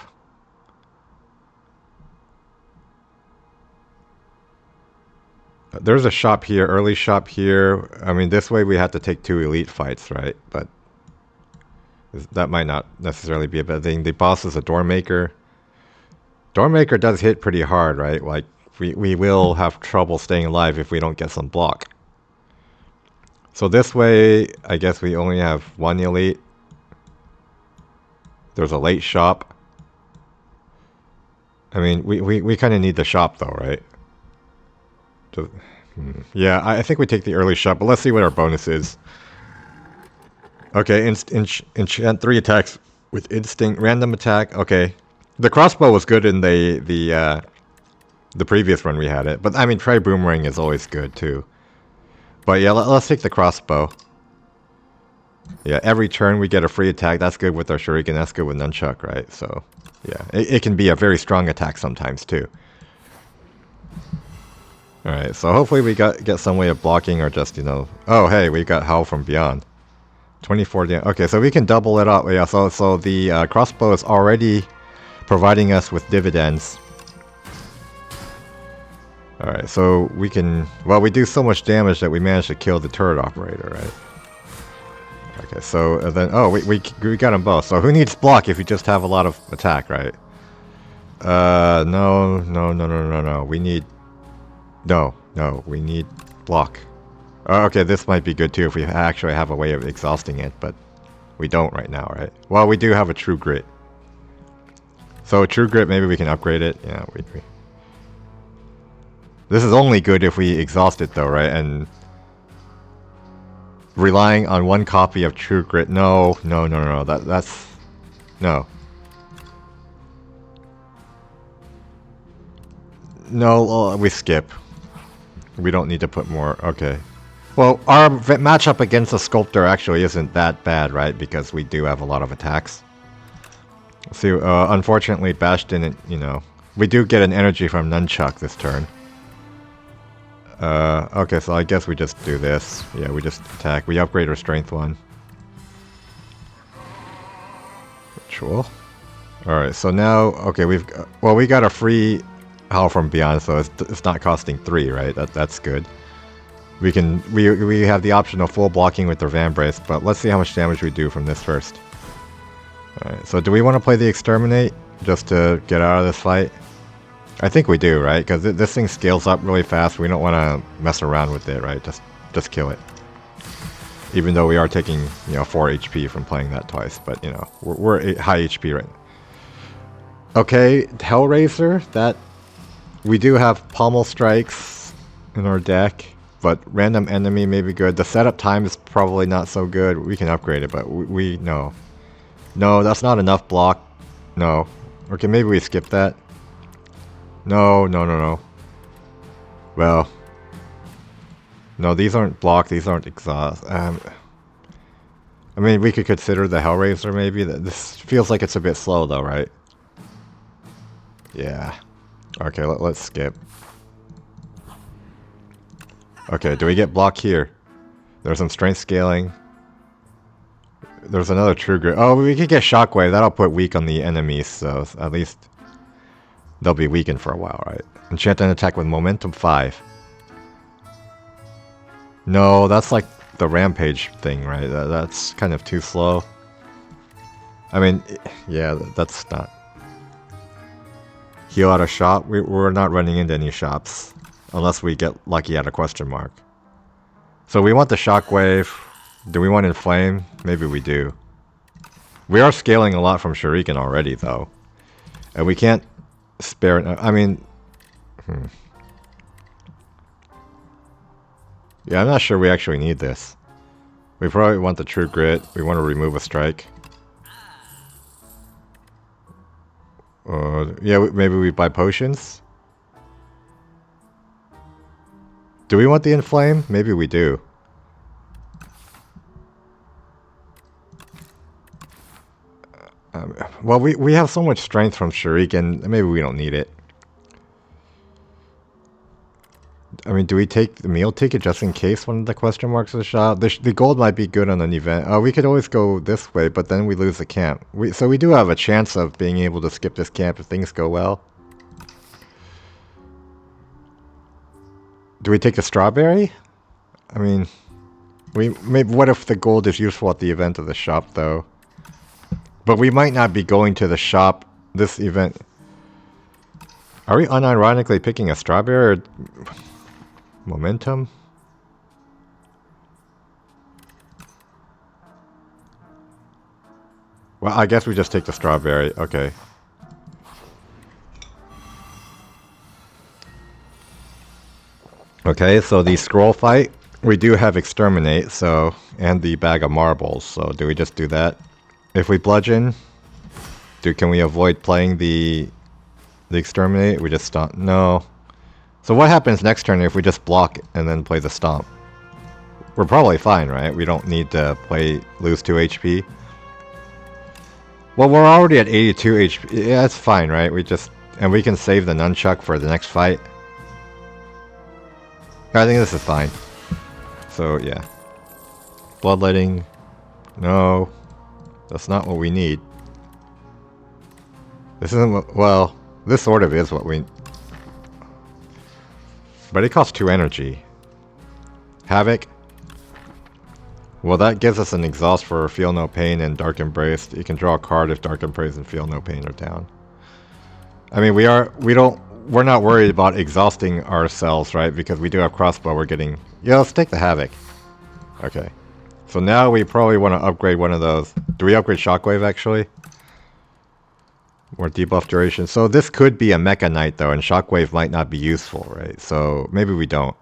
There's a shop here, early shop here. I mean, this way we have to take 2 elite fights, right? But that might not necessarily be a bad thing. The boss is a Doormaker. Doormaker does hit pretty hard, right? Like, we will have trouble staying alive if we don't get some block. So this way, I guess we only have 1 elite. There's a late shop. I mean, we kind of need the shop though, right? Yeah, I think we take the early shop, but let's see what our bonus is. Okay, enchant 3 attacks with instinct, random attack. Okay, The crossbow was good in the previous run we had it, but I mean, try boomerang is always good too. But yeah, let's take the crossbow. Yeah, every turn we get a free attack. That's good with our Shuriken. That's good with Nunchuck, right? So, yeah, it can be a very strong attack sometimes too. All right, so hopefully we get some way of blocking or just, you know. Oh, hey, we got Howl from Beyond. 24 damage. Okay, so we can double it up. Yeah, so the crossbow is already providing us with dividends. Alright, so we can... Well, we do so much damage that we managed to kill the turret operator, right? Okay, so then... Oh, we got them both. So who needs block if you just have a lot of attack, right? No. We need... No, we need block. Okay, this might be good too if we actually have a way of exhausting it, but we don't right now, right? Well, we do have a True Grit. So True Grit, maybe we can upgrade it. Yeah, we This is only good if we exhaust it though, right? And relying on one copy of True Grit. No. That's no. No, we skip. We don't need to put more. Okay. Well, our matchup against the Sculptor actually isn't that bad, right? Because we do have a lot of attacks. So, unfortunately, Bash didn't, you know... We do get an energy from Nunchuck this turn. Okay, so I guess we just do this. Yeah, we just attack. We upgrade our Strength 1. Ritual. Alright, so now... Okay, we got a free Howl from Beyond, so it's not costing 3, right? That's good. We have the option of full blocking with their Vambrace, but let's see how much damage we do from this first. Alright, so do we want to play the Exterminate just to get out of this fight? I think we do, right? Because this thing scales up really fast. We don't want to mess around with it, right? Just kill it. Even though we are taking, you know, 4 HP from playing that twice, but you know, we're high HP right now. Okay, Hellraiser. That we do have Pommel Strikes in our deck, but random enemy may be good. The setup time is probably not so good. We can upgrade it, but we no. No, that's not enough block. No. Okay, maybe we skip that. No. Well. No, these aren't block, these aren't exhaust. I mean, we could consider the Hellraiser maybe. This feels like it's a bit slow though, right? Yeah. Okay, let's skip. Okay, do we get block here? There's some strength scaling. There's another True Grit. Oh, we could get Shockwave. That'll put weak on the enemies, so at least they'll be weakened for a while, right? Enchant an attack with Momentum 5. No, that's like the Rampage thing, right? That's kind of too slow. I mean, yeah, that's not... Heal out a shop? We're not running into any shops. Unless we get lucky at a question mark. So we want the Shockwave. Do we want Inflame? Maybe we do. We are scaling a lot from Shuriken already, though. And we can't spare... I mean... Yeah, I'm not sure we actually need this. We probably want the True Grit. We want to remove a strike. Yeah, maybe we buy potions? Do we want the Inflame? Maybe we do. Well, we have so much strength from Shuriken, maybe we don't need it. I mean, do we take the meal ticket just in case one of the question marks is shot? The gold might be good on an event. We could always go this way, but then we lose the camp. So we do have a chance of being able to skip this camp if things go well. Do we take the strawberry? I mean, maybe what if the gold is useful at the event of the shop, though? But we might not be going to the shop this event. Are we unironically picking a strawberry or... Momentum? Well, I guess we just take the strawberry. Okay. Okay, so the scroll fight, we do have Exterminate, so, and the bag of marbles, so do we just do that? If we bludgeon, Can we avoid playing the exterminate? We just stomp. No. So what happens next turn if we just block and then play the stomp? We're probably fine, right? We don't need to lose 2 HP. Well, we're already at 82 HP. Yeah, that's fine, right? And we can save the nunchuck for the next fight. I think this is fine. So, yeah. Bloodletting. No. That's not what we need. This isn't what... Well, this sort of is what we... But it costs 2 energy. Havoc. Well, that gives us an exhaust for Feel No Pain and Dark Embrace. You can draw a card if Dark Embrace and Feel No Pain are down. I mean, we're not worried about exhausting ourselves, right? Because we do have crossbow, we're getting... Yeah, let's take the Havoc. Okay. So now we probably want to upgrade one of those. Do we upgrade Shockwave, actually? More debuff duration. So this could be a Mecha Knight, though, and Shockwave might not be useful, right? So maybe we don't.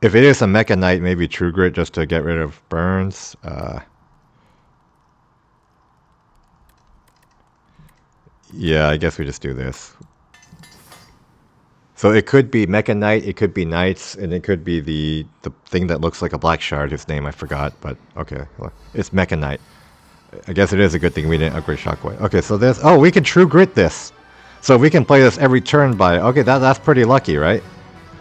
If it is a Mecha Knight, maybe True Grit just to get rid of burns. Yeah, I guess we just do this. So it could be Mecha Knight, it could be Knights, and it could be the thing that looks like a black shard, whose name I forgot, but okay. It's Mecha Knight. I guess it is a good thing we didn't upgrade Shockwave. Okay, so this... Oh, we can True Grit this! So we can play this every turn by... Okay, that's pretty lucky, right?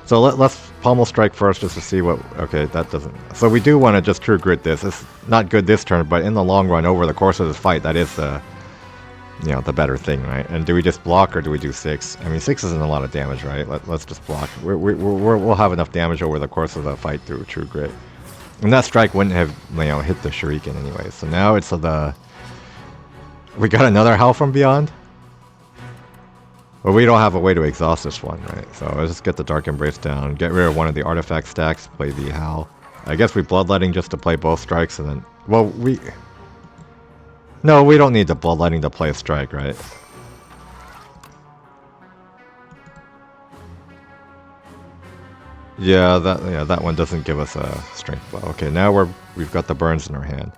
So let's Pommel Strike first just to see what... Okay, that doesn't... So we do want to just True Grit this. It's not good this turn, but in the long run, over the course of this fight, that is the... You know, the better thing, right? And do we just block or do we do 6? I mean, 6 isn't a lot of damage, right? Let's just block. We'll have enough damage over the course of the fight through True Grit. And that strike wouldn't have, you know, hit the Shuriken anyway. So now it's the... We got another Howl from Beyond? But we don't have a way to exhaust this one, right? So let's just get the Dark Embrace down. Get rid of one of the artifact stacks. Play the Howl. I guess we Bloodletting just to play both strikes and then... Well, we... No, we don't need the Bloodletting to play a strike, right? Yeah, that one doesn't give us a strength blow. Okay, now we've got the burns in our hand.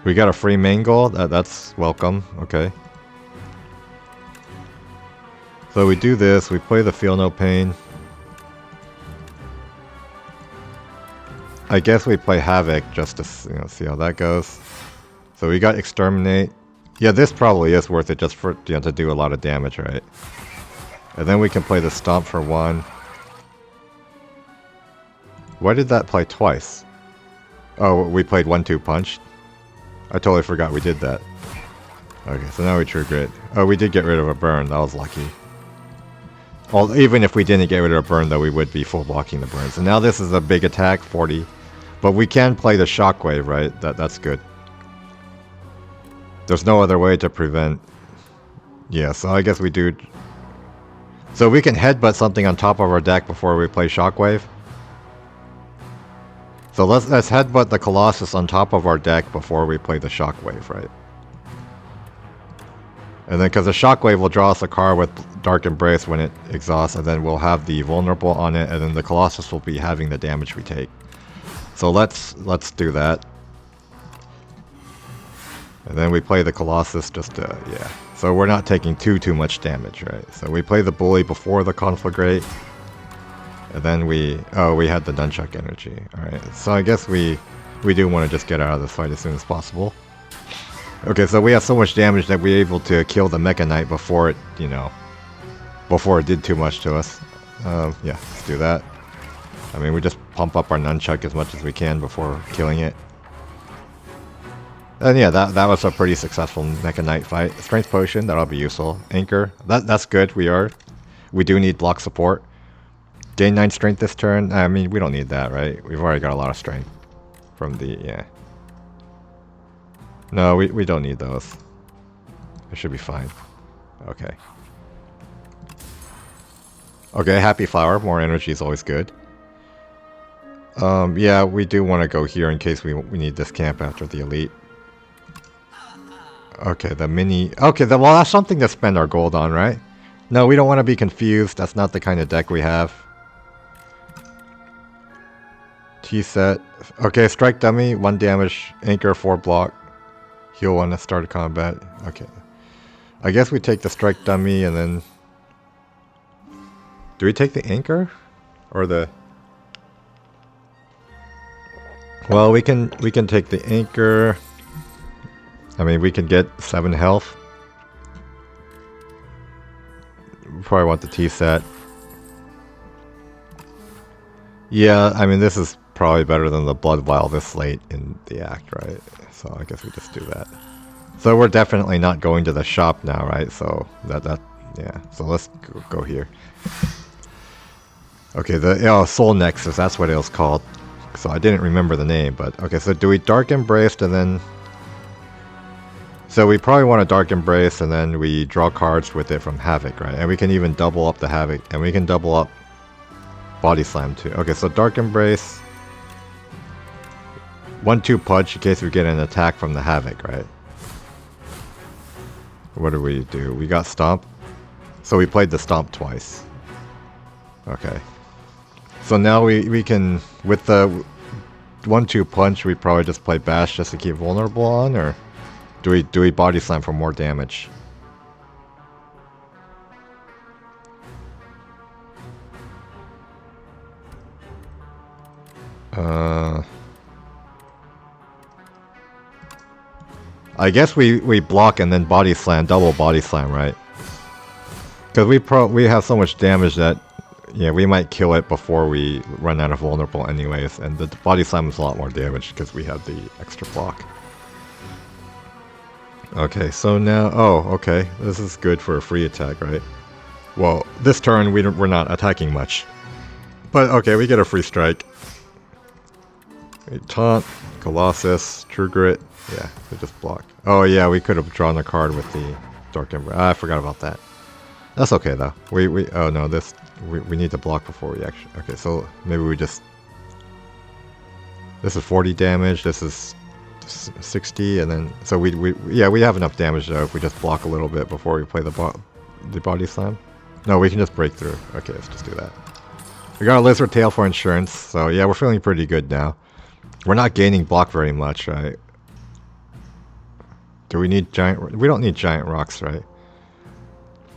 We got a free mangle. That's welcome. Okay. So we do this. We play the Feel No Pain. I guess we play Havoc just to see how that goes. So we got Exterminate. Yeah, this probably is worth it just for to do a lot of damage, right? And then we can play the Stomp for 1. Why did that play twice? Oh, we played 1-2 Punch. I totally forgot we did that. Okay, so now we True Grit. Oh, we did get rid of a burn. That was lucky. Well, even if we didn't get rid of a burn, though, we would be full blocking the burn. So now this is a big attack, 40. But we can play the Shockwave, right? That's good. There's no other way to prevent... Yeah, so I guess we do... So we can headbutt something on top of our deck before we play Shockwave. So let's headbutt the Colossus on top of our deck before we play the Shockwave, right? And then because the Shockwave will draw us a card with Dark Embrace when it exhausts, and then we'll have the Vulnerable on it, and then the Colossus will be having the damage we take. So let's do that. And then we play the Colossus just to, yeah. So we're not taking too much damage, right? So we play the Bully before the Conflagrate. And then we had the Nunchuck energy. Alright, so I guess we do want to just get out of this fight as soon as possible. Okay, so we have so much damage that we're able to kill the Mecha Knight before it, before it did too much to us. Yeah, let's do that. I mean, we just pump up our Nunchuck as much as we can before killing it. And yeah, that was a pretty successful Mecha Knight fight. Strength Potion, that'll be useful. Anchor, that's good. We do need block support. Gain 9 strength this turn. I mean, we don't need that, right? We've already got a lot of strength from the, yeah. No, we don't need those. It should be fine. Okay. Okay, Happy Flower. More energy is always good. Yeah, we do want to go here in case we need this camp after the Elite. Okay, the mini... Okay, well, that's something to spend our gold on, right? No, we don't want to be confused. That's not the kind of deck we have. T set. Okay, strike dummy, 1 damage, anchor, 4 block. Heal 1 at start of combat. Okay. I guess we take the strike dummy and then... Do we take the anchor? Or the... Well, we can take the anchor. I mean, we can get 7 health. We probably want the T set. Yeah, I mean, this is probably better than the blood vial this late in the act, right? So I guess we just do that. So we're definitely not going to the shop now, right? So yeah. So let's go here. Okay, the Soul Nexus, that's what it was called. So I didn't remember the name, but okay. So do we Dark Embrace and then? So we probably want a Dark Embrace and then we draw cards with it from Havoc, right? And we can even double up the Havoc, and we can double up Body Slam too. Okay, so Dark Embrace. 1-2 punch in case we get an attack from the Havoc, right? What do? We got Stomp. So we played the Stomp twice. Okay. So now we can, with the 1-2 punch, we probably just play Bash just to keep vulnerable on, or do we Body Slam for more damage? I guess we block and then Body Slam, double Body Slam, right? Because we have so much damage that, yeah, we might kill it before we run out of vulnerable anyways, and the Body Slam is a lot more damage because we have the extra block. Okay, so now, oh, okay, this is good for a free attack, right? Well, this turn we're not attacking much, but okay, we get a free strike. Taunt, Colossus, True Grit. Yeah, we just block. Oh yeah, we could have drawn a card with the Dark Ember. I forgot about that. That's okay though. Oh no, we need to block before we actually. Okay, so maybe we just. This is 40 damage. This is 60, and then so we have enough damage though if we just block a little bit before we play the Body Slam. No, we can just break through. Okay, let's just do that. We got a Lizard Tail for insurance, so yeah, we're feeling pretty good now. We're not gaining block very much, right? Do we need giant? We don't need giant rocks, right?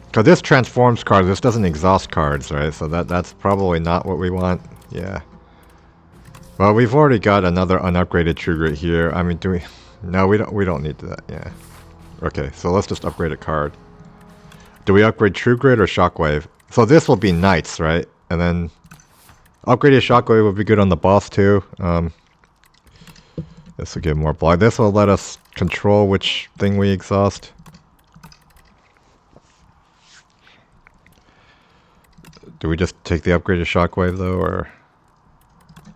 Because this transforms cards. This doesn't exhaust cards, right? So that's probably not what we want. Yeah. Well, we've already got another unupgraded True Grit here. I mean, do we? No, we don't need that. Yeah. Okay, so let's just upgrade a card. Do we upgrade True Grit or Shockwave? So this will be Knights, right? And then upgraded Shockwave will be good on the boss too. This will give more block. This will let us control which thing we exhaust. Do we just take the upgraded Shockwave though, or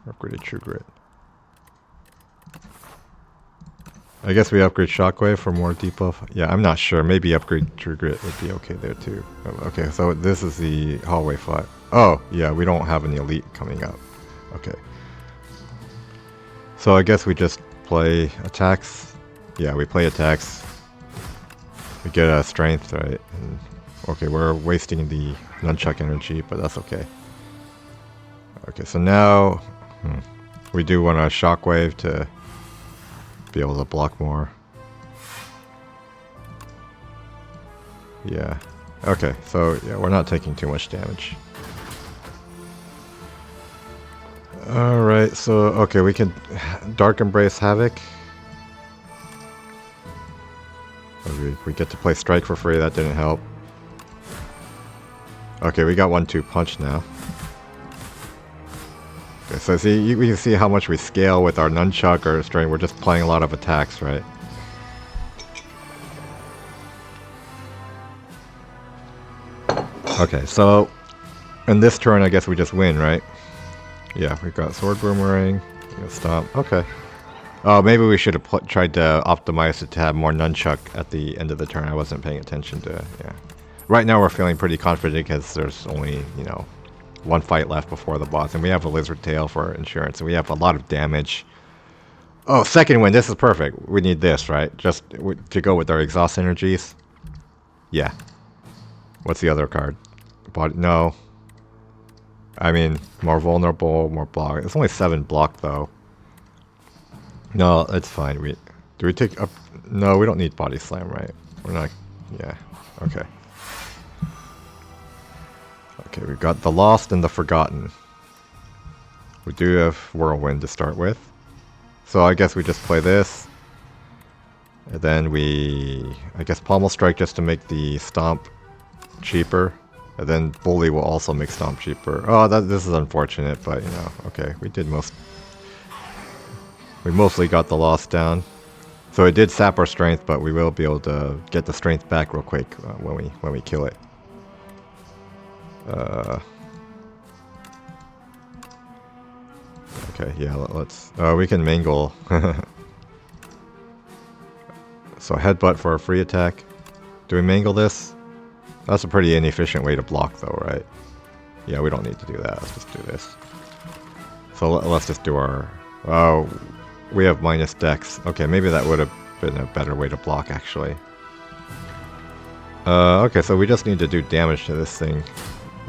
upgraded True Grit? I guess we upgrade Shockwave for more debuff. Yeah, I'm not sure. Maybe upgrade True Grit would be okay there too. Okay, so this is the hallway fight. Oh, yeah, we don't have any elite coming up. Okay. So I guess we just play attacks. Yeah, we play attacks. We get a strength, right? And, okay, we're wasting the nunchuck energy, but that's okay. Okay, so now we do want a Shockwave to be able to block more. Yeah. Okay, so yeah, we're not taking too much damage. Alright, so okay, we can Dark Embrace Havoc. We get to play Strike for free, that didn't help. Okay, we got 1-2 punch now. Okay, so see, we can see how much we scale with our nunchuck or string. We're just playing a lot of attacks, right? Okay, so in this turn, I guess we just win, right? Yeah, we've got Sword Boomerang, we got Stomp. Okay. Oh, maybe we should have tried to optimize it to have more nunchuck at the end of the turn. I wasn't paying attention to it. Yeah. Right now we're feeling pretty confident because there's only, you know, one fight left before the boss, and we have a Lizard Tail for insurance, and we have a lot of damage. Oh, second win. This is perfect. We need this, right? Just to go with our exhaust energies. Yeah. What's the other card? No. I mean, more vulnerable, more block. It's only 7 block though. No, it's fine. Do we take up? No, we don't need body slam, right? We're not. Yeah. Okay. Okay, we've got the Lost and the Forgotten. We do have Whirlwind to start with. So I guess we just play this. And then I guess Pommel Strike just to make the Stomp cheaper. And then Bully will also make Stomp cheaper. Oh, this is unfortunate, but you know, okay. We mostly got the Lost down. So it did sap our strength, but we will be able to get the strength back real quick when we kill it. Okay, yeah, let's... we can mangle. So headbutt for a free attack. Do we mangle this? That's a pretty inefficient way to block though, right? Yeah, we don't need to do that. Let's just do this. So let's just do our... Oh, we have minus dex. Okay, maybe that would have been a better way to block actually. Okay, so we just need to do damage to this thing.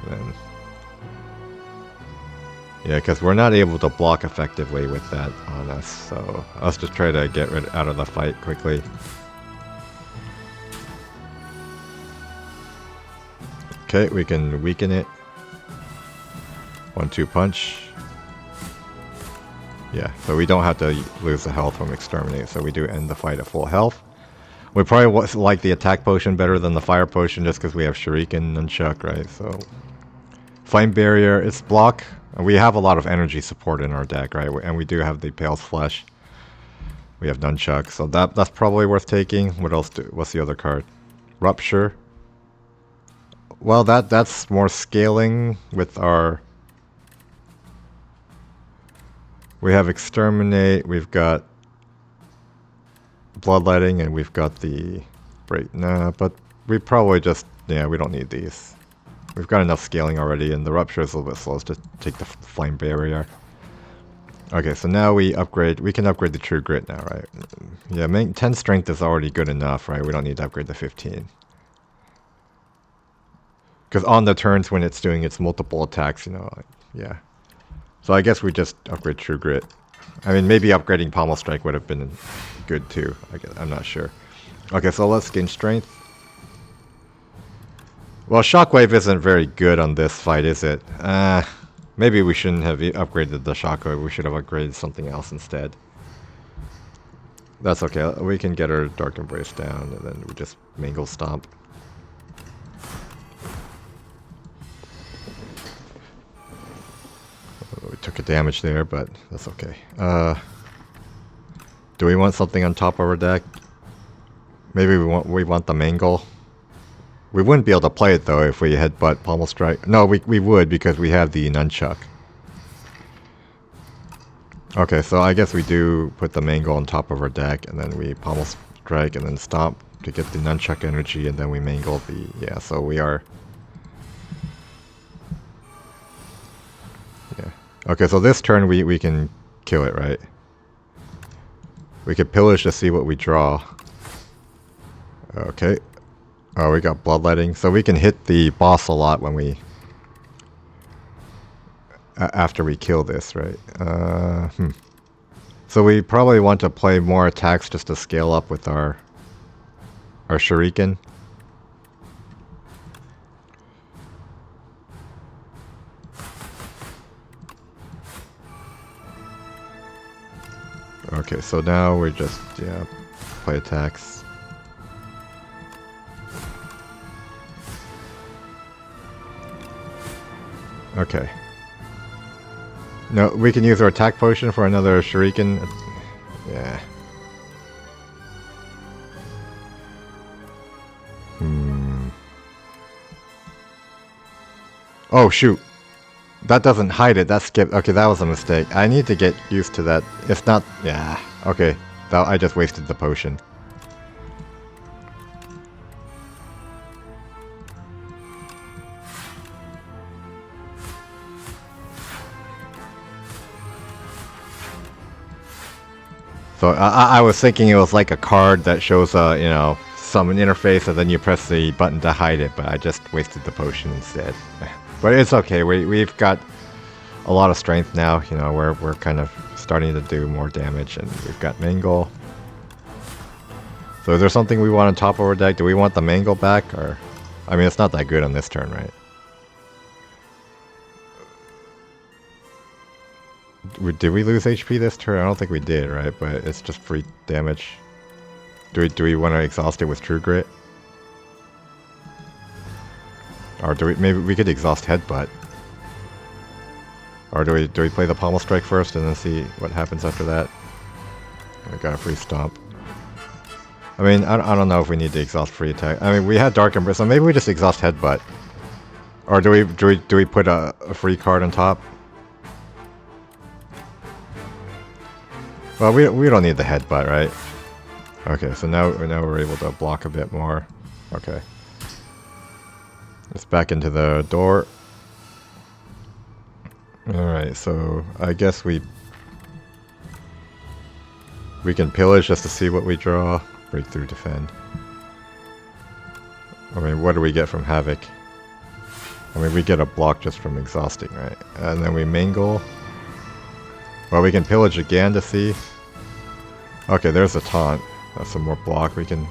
And then... Yeah, because we're not able to block effectively with that on us, so let's just try to get out of the fight quickly. Okay, we can weaken it. 1-2 punch. Yeah, so we don't have to lose the health from Exterminate, so we do end the fight at full health. We probably like the attack potion better than the fire potion just because we have Shuriken and Nunchuck, right? So, Flame Barrier, it's block. We have a lot of energy support in our deck, right? And we do have the Pale's Flesh. We have Nunchuck, so that's probably worth taking. What else what's the other card? Rupture. Well, that's more scaling with our... We have Exterminate, we've got Bloodletting, and we've got the Break. Nah, but we probably just... Yeah, we don't need these. We've got enough scaling already, and the Rupture is a little bit slow to take the Flame Barrier. Okay, so now we can upgrade the True Grit now, right? Yeah, 10 Strength is already good enough, right? We don't need to upgrade the 15. Because on the turns when it's doing its multiple attacks, you know, like, yeah. So I guess we just upgrade True Grit. I mean, maybe upgrading Pommel Strike would have been good too. I'm not sure. Okay, so let's gain Strength. Well, Shockwave isn't very good on this fight, is it? Maybe we shouldn't have upgraded the Shockwave. We should have upgraded something else instead. That's okay. We can get our Dark Embrace down, and then we just Mangle Stomp. We took a damage there, but that's okay. Do we want something on top of our deck? Maybe we want the Mangle. We wouldn't be able to play it though if we headbutt Pommel Strike. No, we would because we have the Nunchuck. Okay, so I guess we do put the Mangle on top of our deck, and then we Pommel Strike and then Stomp to get the Nunchuck energy, and then we Mangle the... Yeah, so we are... Yeah. Okay, so this turn we can kill it, right? We could Pillage to see what we draw. Okay. Oh, we got Bloodletting. So we can hit the boss a lot when we... after we kill this, right? So we probably want to play more attacks just to scale up with our Shuriken. Okay, so now we're just, yeah, play attacks. Okay. No, we can use our attack potion for another Shuriken. Yeah. Oh, shoot. That doesn't hide it. That skipped. Okay, that was a mistake. I need to get used to that. If not, yeah. Okay, I just wasted the potion. So I was thinking it was like a card that shows you know, summon interface and then you press the button to hide it, but I just wasted the potion instead. But it's okay, we've got a lot of strength now, you know, we're kind of starting to do more damage, and we've got Mangle. So is there something we want to top over deck? Do we want the Mangle back, or... I mean, it's not that good on this turn, right? Did we lose HP this turn? I don't think we did, right? But it's just free damage. Do we want to exhaust it with True Grit? Or do we... Maybe we could exhaust Headbutt. Or do we play the Pommel Strike first and then see what happens after that? I got a free Stomp. I mean, I don't know if we need to exhaust free attack. I mean, we had Dark Embrace, so maybe we just exhaust Headbutt. Or do we put a free card on top? Well, we don't need the Headbutt, right? Okay, so now we're able to block a bit more. Okay. Let's back into the door. Alright, so I guess we can pillage just to see what we draw. Breakthrough, defend. I mean, what do we get from Havoc? I mean, we get a block just from exhausting, right? And then we Mangle. Well, we can pillage again to see. Okay, there's a taunt. That's some more block. We can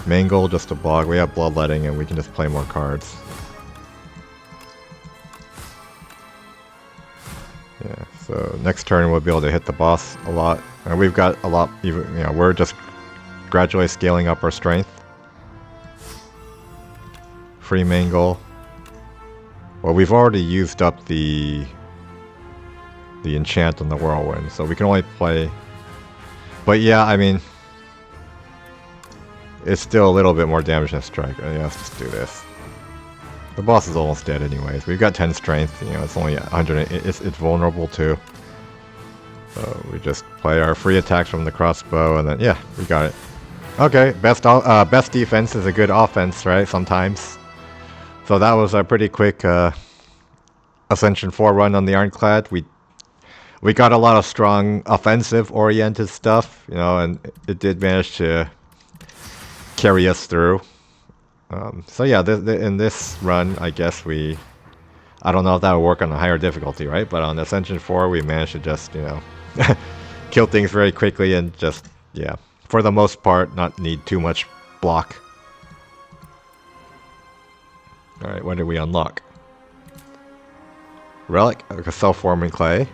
Mangle just to block. We have Bloodletting, and we can just play more cards. Yeah, so next turn we'll be able to hit the boss a lot. And we've got a lot, even, you know, we're just gradually scaling up our strength. Free Mangle. Well, we've already used up the enchant on the Whirlwind, so we can only play... But yeah, I mean... It's still a little bit more damage than Strike. Yeah, let's just do this. The boss is almost dead anyways. We've got 10 strength, you know, it's only 100, it's vulnerable too. So we just play our free attacks from the crossbow, and then, yeah, we got it. Okay, best defense is a good offense, right, sometimes. So that was a pretty quick Ascension 4 run on the Ironclad. We got a lot of strong offensive-oriented stuff, you know, and it did manage to carry us through. So yeah, in this run, I guess I don't know if that would work on a higher difficulty, right? But on Ascension 4, we managed to just, you know, kill things very quickly and just, yeah, for the most part, not need too much block. Alright, what did we unlock? Relic, Self-Forming Clay,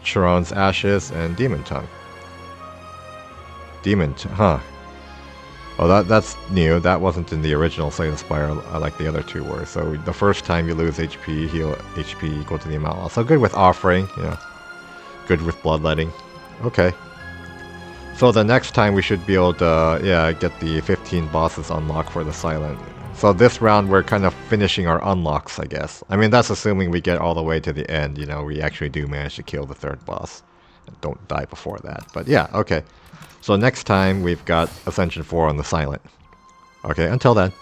Chiron's Ashes, and Demon Tongue. Huh. Oh, that's new. That wasn't in the original Slay the Spire, like the other two were. So the first time you lose HP, heal HP equal to the amount lost. So good with Offering, you know. Good with Bloodletting. Okay. So the next time we should be able to, yeah, get the 15 bosses unlocked for the Silent. So this round we're kind of finishing our unlocks, I guess. I mean, that's assuming we get all the way to the end, you know. We actually do manage to kill the third boss. Don't die before that. But yeah, okay. So next time we've got Ascension 4 on the Silent. Okay, until then.